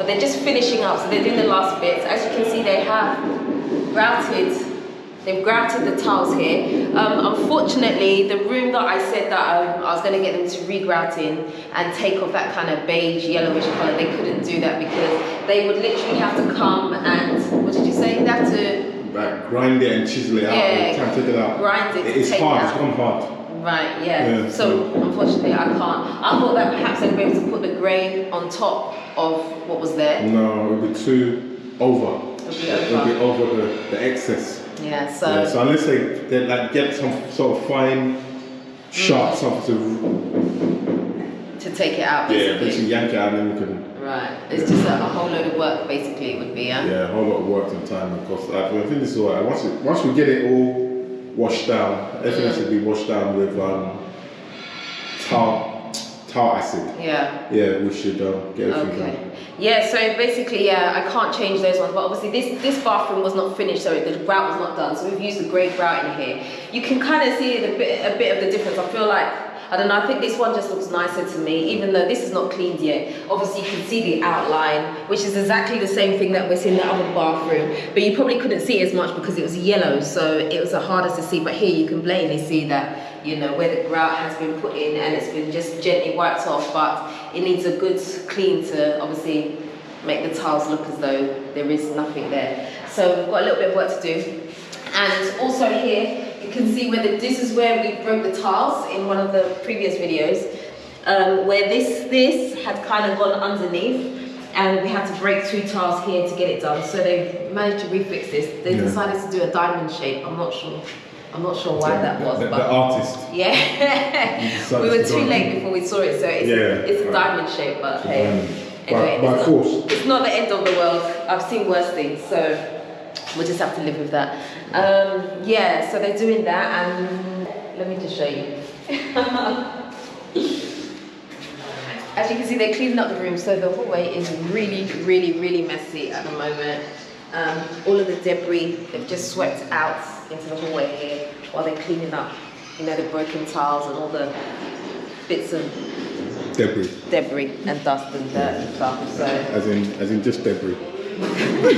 but they're just finishing up, so they're doing the last bits. As you can see, they have they've grouted the tiles here. Unfortunately, the room that I said that I was going to get them to re-grout in and take off that kind of beige, yellowish colour, they couldn't do that because they would literally have to come and, what did you say? They have to... Like grind it and chisel it out, and try and take it out. Grind it. It's hard, it's gone hard. Right, yeah. So unfortunately I can't. I thought that perhaps I'd be able to put the grey on top of what was there. No, it would be too over. It would be over the excess. Yeah, so... So unless they like get some sort of fine, sharp something to take it out, basically. Yeah, basically yank it out and then we can... Right, it's just a whole load of work, basically, it would be, yeah? Yeah, a whole lot of work and time and cost. I think this is all right. Once we get it all washed down, everything has to be washed down with tar acid. Yeah. Yeah, we should get everything done. Yeah, so basically, I can't change those ones, but obviously this bathroom was not finished, so the grout was not done, so we've used the grey grout in here. You can kind of see a bit of the difference. I feel like, I don't know, I think this one just looks nicer to me, even though this is not cleaned yet. Obviously, you can see the outline, which is exactly the same thing that was in the other bathroom, but you probably couldn't see as much because it was yellow, so it was the hardest to see, but here you can blatantly see that, you know, where the grout has been put in and it's been just gently wiped off, but it needs a good clean to obviously make the tiles look as though there is nothing there. So we've got a little bit of work to do. And also here, you can see where this is where we broke the tiles in one of the previous videos, where this had kind of gone underneath, and we had to break 2 tiles here to get it done. So they've managed to refix this. They decided to do a diamond shape. I'm not sure why that was. The artist. Yeah. We were too late before we saw it, so it's a diamond shape, but hey. Anyway, by force. It's not the end of the world. I've seen worse things, so we'll just have to live with that. Yeah, so they're doing that, and let me just show you. As you can see, they're cleaning up the room, so the hallway is really, really, really messy at the moment. All of the debris, they've just swept out into the hallway here while they're cleaning up, you know, the broken tiles and all the bits of debris and dust and dirt and stuff. So as in just debris. Why are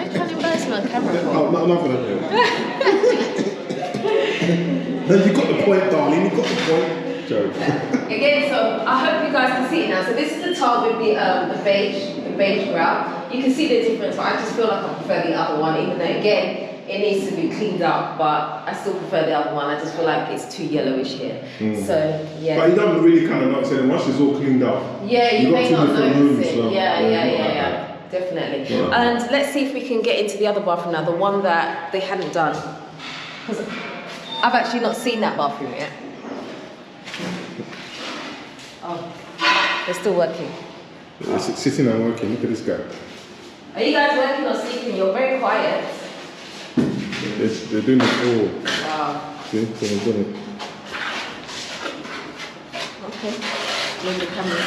you trying to embarrass me on camera for? No, I'm not gonna do it. No, you got the point, darling. You got the point. Joke. Again, so I hope you guys can see it now. So this is the tile with the beige grout. You can see the difference, but I just feel like I prefer the other one, even though again it needs to be cleaned up, but I still prefer the other one. I just feel like it's too yellowish here. So yeah. But you don't really kind of notice it once it's all cleaned up. Yeah, you may not notice it. So Yeah. Definitely. Yeah. And let's see if we can get into the other bathroom now, the one that they hadn't done. Because I've actually not seen that bathroom yet. Oh, they're still working. They're sitting and working. Look at this guy. Are you guys working or sleeping? You're very quiet. They're doing it all. Wow. See? So they're doing it. Okay. Move the camera.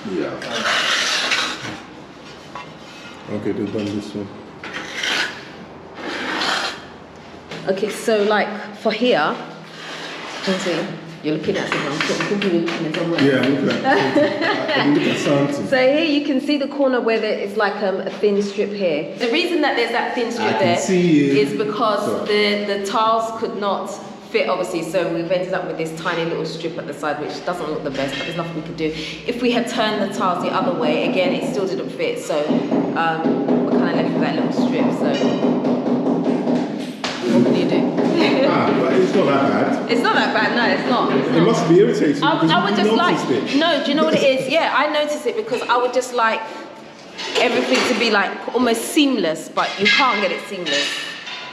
Yeah. Okay, they've done this one. Okay, so like for here, let's see. You're looking at something. You're looking at somewhere. Yeah, I'm looking at something. So here you can see the corner where there is like a thin strip here. The reason that there's that thin strip there is because the tiles could not fit, obviously, so we've ended up with this tiny little strip at the side, which doesn't look the best, but there's nothing we could do. If we had turned the tiles the other way, again, it still didn't fit, so we're kind of left with that little strip, so what can you do? But it's not that bad. It's not that bad, no, it's not. It must be irritating because I would just like, it. No, do you know what it is? Yeah, I noticed it because I would just like everything to be like almost seamless, but you can't get it seamless.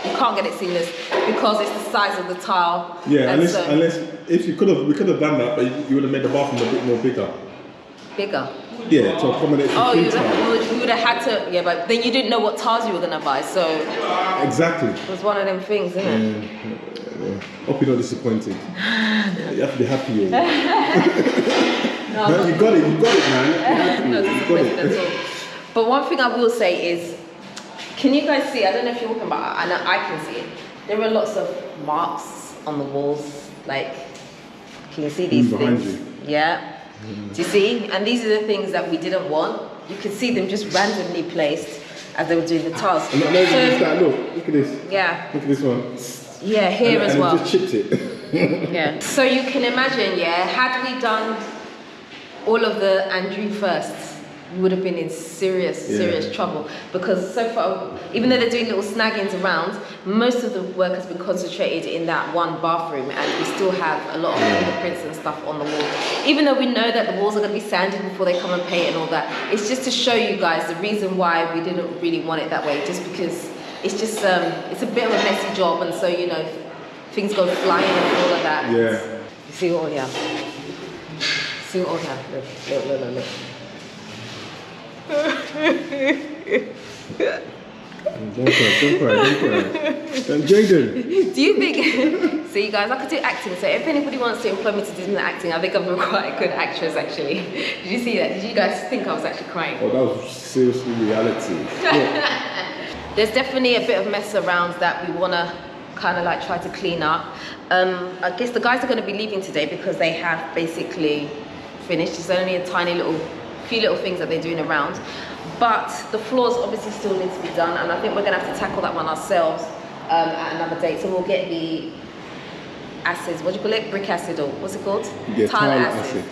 You can't get it seamless because it's the size of the tile. Yeah, unless if we could have done that, but you would have made the bathroom a bit more bigger. Bigger? Yeah, to accommodate the you would have had to, yeah, but then you didn't know what tiles you were going to buy, so... Exactly. It was one of them things, isn't it? Yeah. Hope you're not disappointed. You have to be happy. No, you got it, man. No, you got it. At all. But one thing I will say is, can you guys see, I don't know if you're walking, but I know I can see it. There are lots of marks on the walls, like, can you see these behind things? You. Yeah. Do you see? And these are the things that we didn't want. You could see them just randomly placed as they were doing the tiles. And not only just that, look at this. Yeah. Look at this one. Yeah, here as well. And it just chipped it. Yeah. So you can imagine, yeah, had we done all of the Andrew firsts, we would have been in serious trouble, because so far, even though they're doing little snaggings around, most of the work has been concentrated in that one bathroom, and we still have a lot of fingerprints and stuff on the wall. Even though we know that the walls are going to be sanded before they come and paint and all that, it's just to show you guys the reason why we didn't really want it that way, just because it's just it's a bit of a messy job, and so, you know, things go flying and all of that. Yeah. You see all here. See all here. Look. Don't cry. And Jaden. Do you think, see guys, I could do acting, so if anybody wants to employ me to do acting, I think I'm quite a good actress actually. Did you see that? Did you guys think I was actually crying? Oh, that was seriously reality. There's definitely a bit of mess around that we want to kind of like try to clean up. I guess the guys are going to be leaving today because they have basically finished. It's only a few little things that they're doing around, but the floors obviously still need to be done, and I think we're going to have to tackle that one ourselves at another date. So we'll get the acids, what do you call it, brick acid, or what's it called? Yeah, tile acid.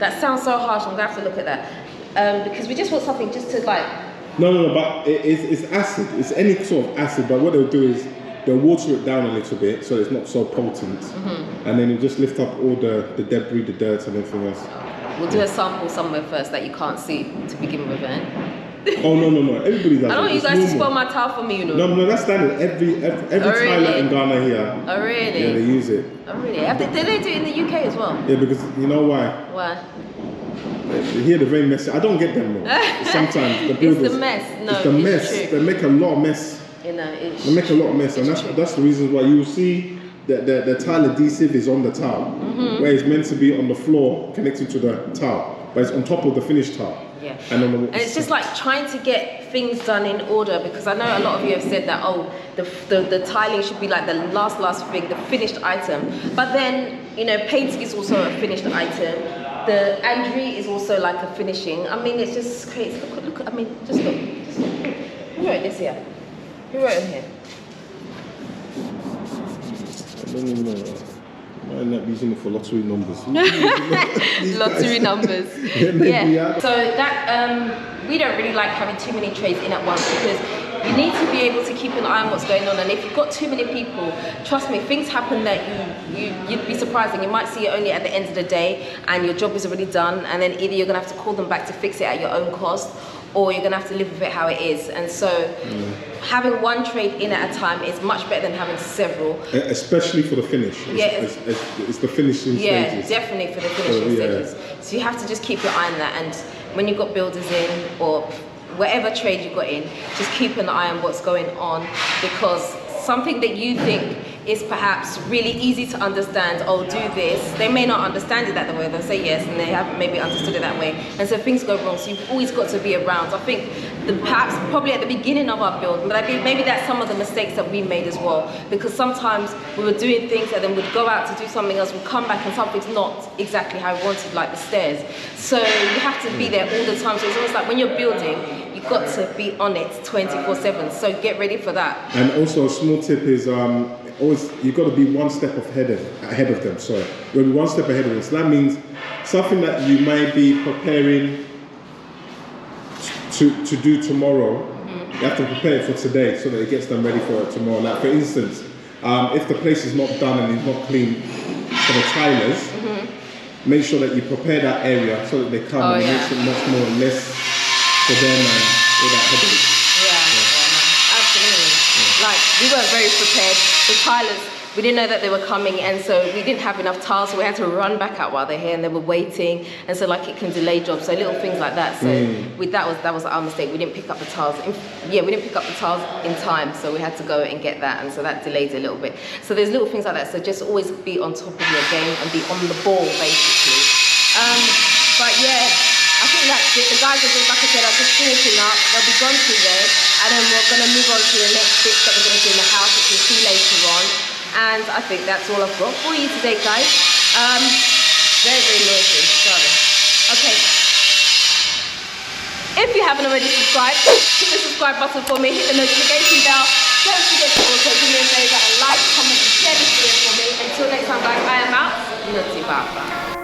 That sounds so harsh. I'm going to have to look at that because we just want something just to like... No, but it's acid. It's any sort of acid, but what they'll do is they'll water it down a little bit so it's not so potent, and then you just lift up all the debris, the dirt and everything else. We'll do a sample somewhere first that you can't see to begin with, eh? Oh no! Everybody does. I don't want you guys normal. to spoil my towel for me, you know. No, that's standard. Every Thailand in Ghana here. Oh really? Yeah, they use it. Oh really? Do they do it in the UK as well? Yeah, because you know why? Why? Here they're very messy. I don't get them though. Sometimes the builders. It's the mess. No, it's the mess. True. They make a lot of mess. You know, they make a lot of mess, and that's the reason why you will see the tile adhesive is on the tile, where it's meant to be on the floor connected to the tile, but it's on top of the finished tile. Yeah. And it's just like trying to get things done in order, because I know a lot of you have said that, oh, the tiling should be like the last thing, the finished item. But then, you know, painting is also a finished item. The Andri is also like a finishing. I mean, it's just crazy. Look, I mean, just look. Who wrote this here? Who wrote it here? I don't even know. I end up using it for lottery numbers. Lottery numbers. Yeah. So that we don't really like having too many trays in at once, because you need to be able to keep an eye on what's going on. And if you've got too many people, trust me, things happen that you'd be surprised, and you might see it only at the end of the day, and your job is already done. And then either you're gonna have to call them back to fix it at your own cost, or you're gonna have to live with it how it is. And so having one trade in at a time is much better than having several. Especially for the finish. It's the finishing stages. Yeah, definitely for the finishing stages. So you have to just keep your eye on that. And when you've got builders in, or whatever trade you've got in, just keep an eye on what's going on, because something that you think is perhaps really easy to understand, oh, do this, they may not understand it that way. They'll say yes, and they haven't maybe understood it that way, and so things go wrong. So you've always got to be around. I think probably at the beginning of our build, maybe that's some of the mistakes that we made as well, because sometimes we were doing things and then we'd go out to do something else, we'd come back and something's not exactly how we wanted, like the stairs. So you have to be there all the time. So it's almost like when you're building, you've got to be on it 24/7. So get ready for that. And also a small tip is always, you've got to be one step ahead of them. Sorry, you'll be one step ahead of them. So that means something that you might be preparing to do tomorrow, you have to prepare it for today so that it gets them ready for tomorrow. Like for instance, if the place is not done and it's not clean for the tilers, make sure that you prepare that area so that they come and makes it much more less for them and all that headache. Like, we weren't very prepared. The tilers, we didn't know that they were coming, and so we didn't have enough tiles, so we had to run back out while they're here, and they were waiting, and so like it can delay jobs, so little things like that. So that was our mistake. We didn't pick up the tiles. We didn't pick up the tiles in time, so we had to go and get that, and so that delayed a little bit. So there's little things like that. So just always be on top of your game and be on the ball, basically. But yeah. I think that's it. The guys are just, like I said, are just finishing up. They'll be gone through there, and then we're going to move on to the next bits that we're going to do in the house, which we'll see later on. And I think that's all I've got for you today, guys. Very, very noisy. Sorry. haven't already subscribed, hit the subscribe button for me, hit the notification bell. Don't forget to also do me a favour and like, comment and share this video for me. Until next time guys, I am out. Nutty Papa.